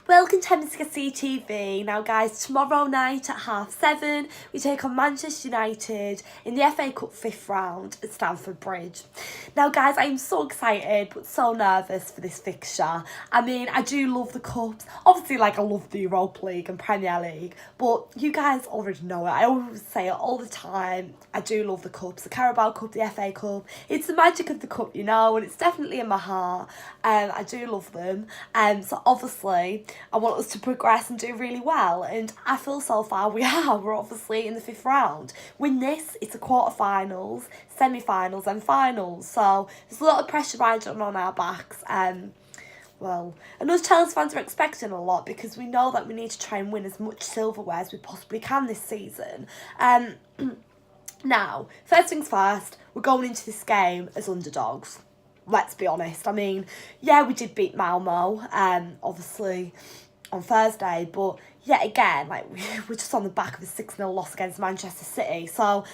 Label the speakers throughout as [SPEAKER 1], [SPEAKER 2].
[SPEAKER 1] Welcome to MSC TV. Now guys, tomorrow night at 7:30 we take on Manchester United in the FA Cup 5th round at Stamford Bridge. Now guys, I am so excited but so nervous for this fixture. I mean, I do love the cups. Obviously, I love the Europa League and Premier League, but you guys already know it. I always say it all the time. I do love the cups, the Carabao Cup, the FA Cup. It's the magic of the cup, and it's definitely in my heart. I do love them. So obviously, I want us to progress and do really well, and I feel so far we are. We're obviously in the 5th round. Win this, it's a quarterfinals, semi-finals and finals, so there's a lot of pressure riding on our backs. And us Chelsea fans are expecting a lot because we know that we need to try and win as much silverware as we possibly can this season. Now, first things first, we're going into this game as underdogs. Let's be honest. I mean, yeah, we did beat Malmo, obviously, on Thursday, but yet again, we're just on the back of a 6-0 loss against Manchester City, so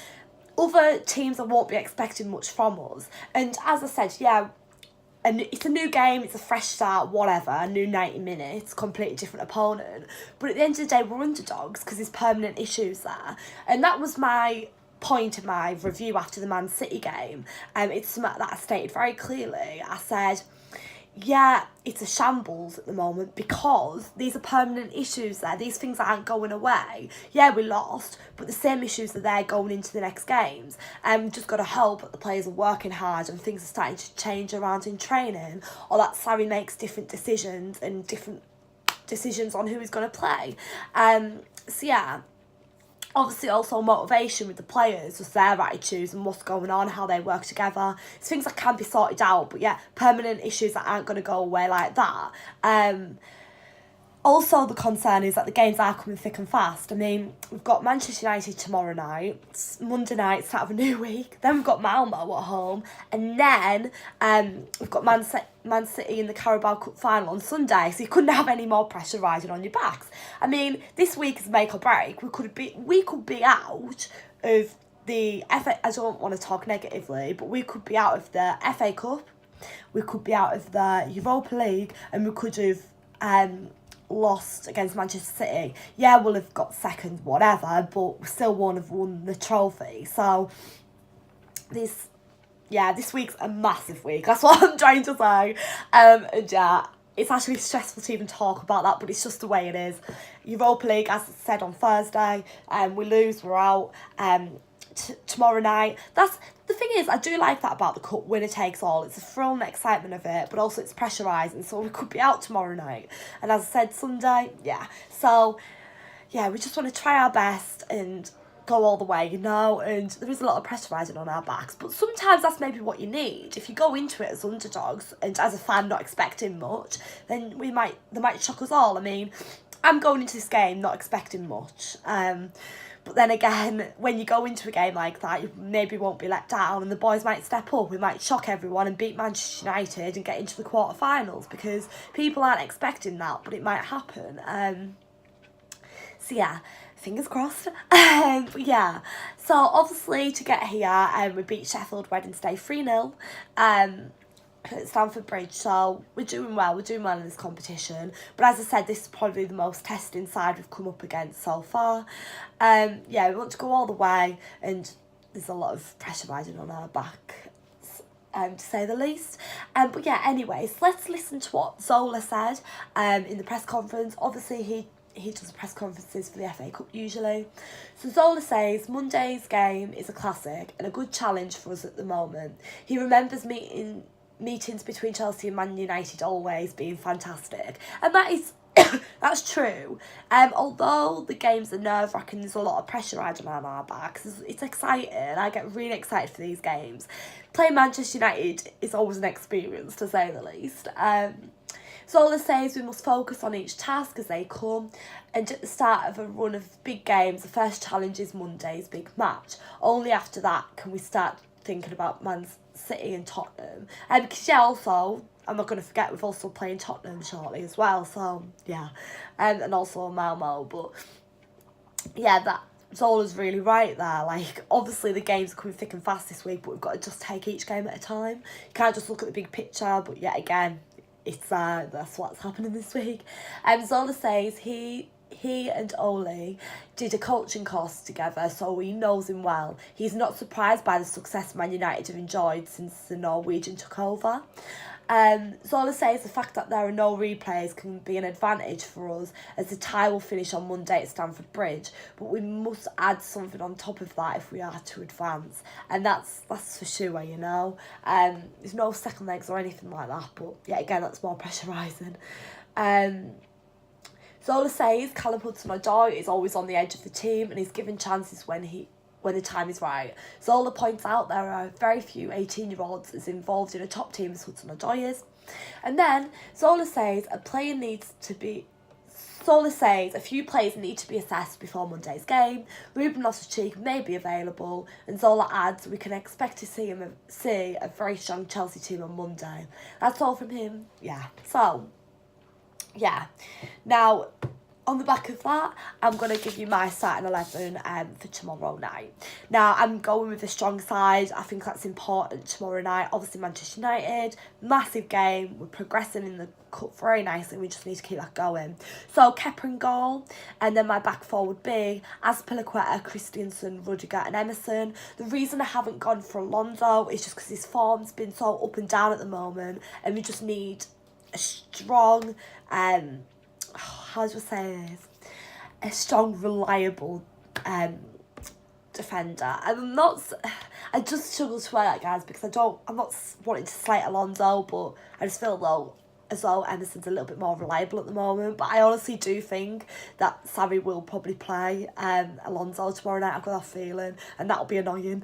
[SPEAKER 1] other teams I won't be expecting much from us. And as I said, yeah, and it's a new game, it's a fresh start, whatever, a new 90 minutes, completely different opponent, but at the end of the day, we're underdogs because there's permanent issues there, and that was my point in my review after the Man City game. It's something that I stated very clearly. I said, yeah, it's a shambles at the moment because these are permanent issues there. These things aren't going away. Yeah, we lost, but the same issues are there going into the next games. We've just got to hope that the players are working hard and things are starting to change around in training, or that Sarri makes different decisions and different decisions on who he's going to play. So yeah, obviously also motivation with the players, just their attitudes and what's going on, how they work together. It's things that can be sorted out, but yeah, permanent issues that aren't going to go away like that. Also, the concern is that the games are coming thick and fast. I mean, we've got Manchester United tomorrow night, it's Monday night, start of a new week. Then we've got Malmo at home, and then we've got Man City in the Carabao Cup final on Sunday. So you couldn't have any more pressure riding on your backs. I mean, this week is make or break. We could be out of the FA. I don't want to talk negatively, but we could be out of the FA Cup. We could be out of the Europa League, and we could have lost against Manchester City. Yeah, we'll have got second, whatever, but we still won't have won the trophy. So this week's a massive week. That's what I'm trying to say. And yeah, it's actually stressful to even talk about that, but it's just the way it is. Europa League, as I said on Thursday, we lose, we're out. Tomorrow night, that's the thing is, I do like that about the cup, winner takes all. It's the thrill and excitement of it, but also it's pressurising, so we could be out tomorrow night, and as I said, Sunday, yeah, so yeah, we just want to try our best and go all the way, and there is a lot of pressure rising on our backs, but sometimes that's maybe what you need. If you go into it as underdogs and as a fan not expecting much, then they might shock us all. I mean, I'm going into this game not expecting much, but then again, when you go into a game like that, you maybe won't be let down, and the boys might step up. We might shock everyone and beat Manchester United and get into the quarterfinals, because people aren't expecting that, but it might happen. So yeah, fingers crossed. But yeah, so obviously to get here, we beat Sheffield Wednesday 3-0. At Stamford Bridge, so we're doing well in this competition, but as I said, this is probably the most testing side we've come up against so far. Yeah, we want to go all the way, and there's a lot of pressure riding on our back, to say the least. But yeah, anyways, let's listen to what Zola said in the press conference. Obviously he does press conferences for the FA Cup usually. So Zola says, Monday's game is a classic and a good challenge for us at the moment. He remembers meetings between Chelsea and Man United always being fantastic, and that is that's true. Although the games are nerve-wracking, there's a lot of pressure riding on our backs. It's exciting. I get really excited for these games. Playing Manchester United is always an experience, to say the least. Zola says we must focus on each task as they come, and at the start of a run of big games, the first challenge is Monday's big match. Only after that can we start thinking about Man City and Tottenham. Because yeah, also, I'm not going to forget, we've also playing Tottenham shortly as well, so yeah, and also Malmo. But yeah, that Zola's really right there. Obviously the games are coming thick and fast this week, but we've got to just take each game at a time. You can't just look at the big picture, but yet again, that's what's happening this week. Zola says he and Ole did a coaching course together, so he knows him well. He's not surprised by the success Man United have enjoyed since the Norwegian took over. Zola says the fact that there are no replays can be an advantage for us, as the tie will finish on Monday at Stamford Bridge, but we must add something on top of that if we are to advance, and that's for sure, you know. There's no second legs or anything like that, but yeah, again, that's more pressurising. Zola says Callum Hudson-Odoi is always on the edge of the team and he's given chances when the time is right. Zola points out there are very few 18-year-olds as involved in a top team as Hudson-Odoi is. And then Zola says a few players need to be assessed before Monday's game. Ruben Loftus-Cheek may be available, and Zola adds we can expect to see a very strong Chelsea team on Monday. That's all from him. Yeah. So, yeah. Now, on the back of that, I'm going to give you my starting 11 for tomorrow night. Now, I'm going with a strong side. I think that's important tomorrow night. Obviously, Manchester United, massive game. We're progressing in the cup very nicely. We just need to keep that going. So, Kepa in goal. And then my back four would be Azpilicueta, Christensen, Rudiger and Emerson. The reason I haven't gone for Alonso is just because his form's been so up and down at the moment. And we just need a strong... how do I say this? A strong, reliable defender. And I just struggle to wear that, guys, because I'm not wanting to slate Alonso, but I just feel as though Emerson's a little bit more reliable at the moment. But I honestly do think that Sarri will probably play Alonso tomorrow night. I've got that feeling, and that'll be annoying.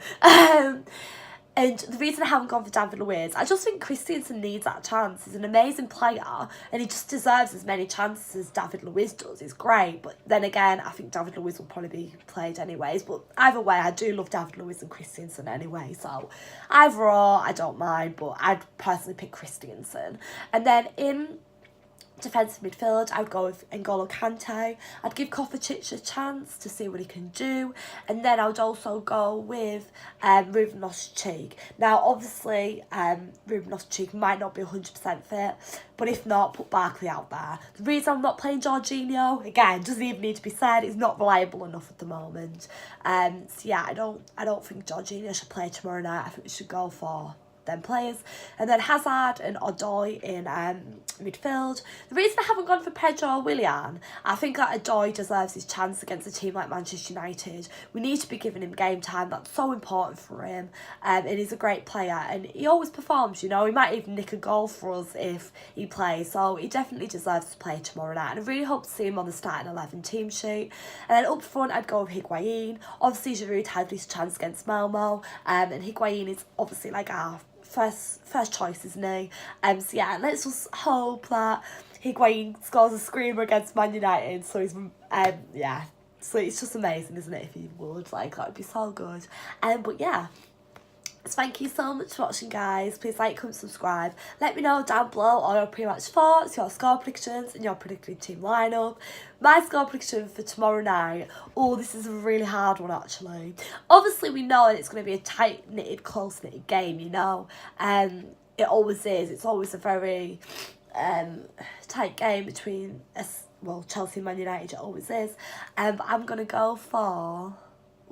[SPEAKER 1] And the reason I haven't gone for David Luiz, I just think Christensen needs that chance. He's an amazing player and he just deserves as many chances as David Luiz does. He's great, but then again, I think David Luiz will probably be played anyways. But either way, I do love David Luiz and Christensen anyway. So either or, I don't mind, but I'd personally pick Christensen. And then in defensive midfield, I would go with N'Golo Kante. I'd give Kovacic a chance to see what he can do, and then I would also go with Ruben Loftus-Cheek. Now, obviously, Ruben Loftus-Cheek might not be 100% fit, but if not, put Barkley out there. The reason I'm not playing Jorginho, again, doesn't even need to be said. He's not reliable enough at the moment. So yeah, I don't think Jorginho should play tomorrow night. I think we should go for them players. And then Hazard and Odoi in midfield. The reason I haven't gone for Pedro or Willian, I think that Odoi deserves his chance against a team like Manchester United. We need to be giving him game time. That's so important for him. And he's a great player and he always performs, you know. He might even nick a goal for us if he plays. So he definitely deserves to play tomorrow night. And I really hope to see him on the starting 11 team sheet. And then up front, I'd go with Higuain. Obviously, Giroud had his chance against Malmo. And Higuain is obviously like our first choice, isn't he? So yeah, let's just hope that Higuain scores a screamer against Man United. So he's yeah. So it's just amazing, isn't it? If he would, like, that would be so good. But yeah. So thank you so much for watching, guys. Please like, comment, subscribe. Let me know down below all your pre-match thoughts, your score predictions and your predicted team lineup. My score prediction for tomorrow night. Oh, this is a really hard one, actually. Obviously, we know that it's going to be a tight-knitted, close-knitted game, you know. It always is. It's always a very tight game between us. Well, Chelsea and Man United, it always is. But I'm going to go for...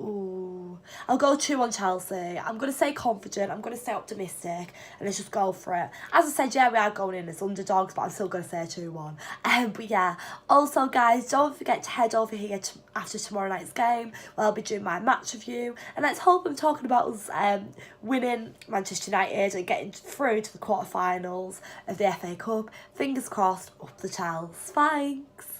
[SPEAKER 1] Ooh, I'll go 2-1 Chelsea. I'm going to stay confident. I'm going to stay optimistic. And let's just go for it. As I said, yeah, we are going in as underdogs, but I'm still going to say 2-1. But yeah, also, guys, don't forget to head over here after tomorrow night's game, where I'll be doing my match review. And let's hope I'm talking about us winning Manchester United and getting through to the quarterfinals of the FA Cup. Fingers crossed, up the Chels. Thanks.